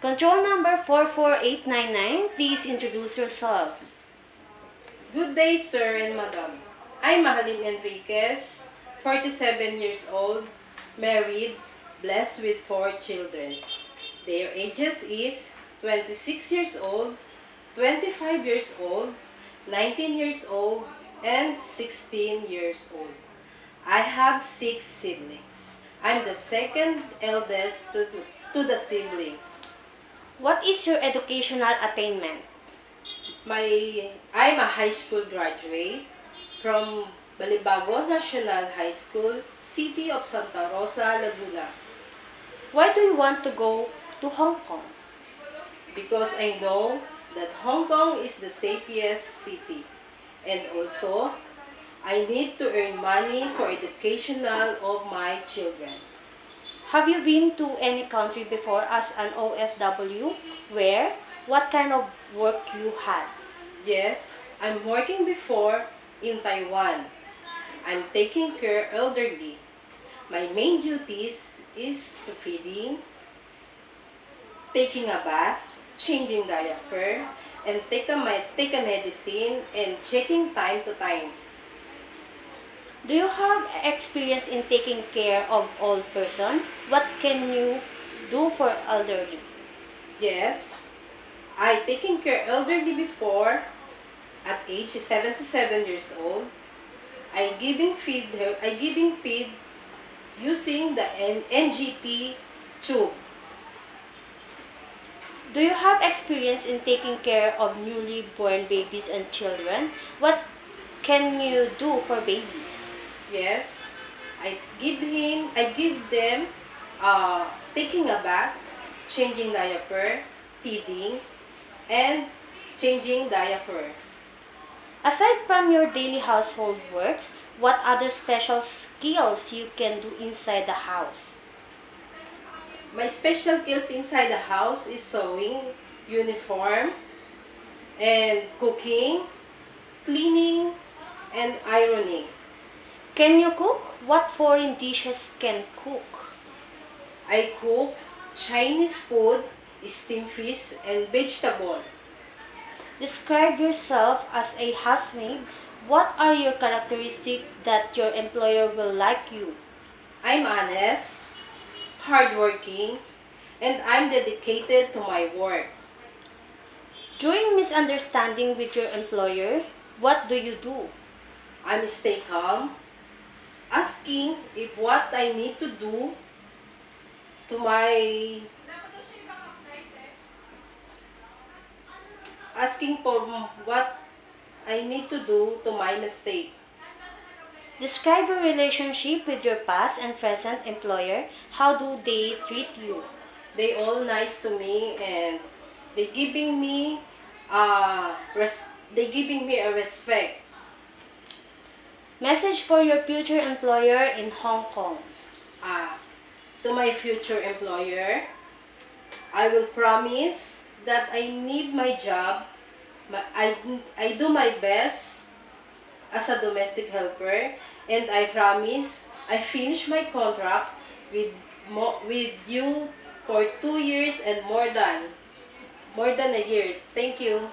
Control number 44899, please introduce yourself. Good day, sir and madam. I'm Mahalin Enriquez, 47 years old, married, blessed with 4 children. Their ages is 26 years old, 25 years old, 19 years old, and 16 years old. I have 6 siblings. I'm the second eldest to the siblings. What is your educational attainment? I'm a high school graduate from Balibago National High School, City of Santa Rosa, Laguna. Why do you want to go to Hong Kong? Because I know that Hong Kong is the safest city. And also, I need to earn money for educational of my children. Have you been to any country before as an OFW? Where? What kind of work you had? Yes, I'm working before in Taiwan. I'm taking care elderly. My main duties is to feeding, taking a bath, changing diaper, and take a medicine and checking time to time. Do you have experience in taking care of old person? What can you do for elderly? Yes, I taking care elderly before at age 77 years old. I giving feed using the NGT tube. Do you have experience in taking care of newly born babies and children? What can you do for babies? Yes, I give them taking a bath, changing diaper, feeding, and changing diaper. Aside from your daily household works, what other special skills you can do inside the house? My special skills inside the house is sewing, uniform, and cooking, cleaning, and ironing. Can you cook? What foreign dishes can cook? I cook Chinese food, steamed fish, and vegetable. Describe yourself as a housemaid. What are your characteristics that your employer will like you? I'm honest, hardworking, and I'm dedicated to my work. During misunderstanding with your employer, what do you do? I stay calm, asking if what I need to do to my asking for what I need to do to my mistake. Describe your relationship with your past and present employer. How do they treat you? They all nice to me and they giving me uh they giving me a respect. Message for your future employer in Hong Kong. Uh, to my future employer, I will promise that I need my job. I do my best as a domestic helper, and I promise I finish my contract with you for 2 years and more than a year. Thank you.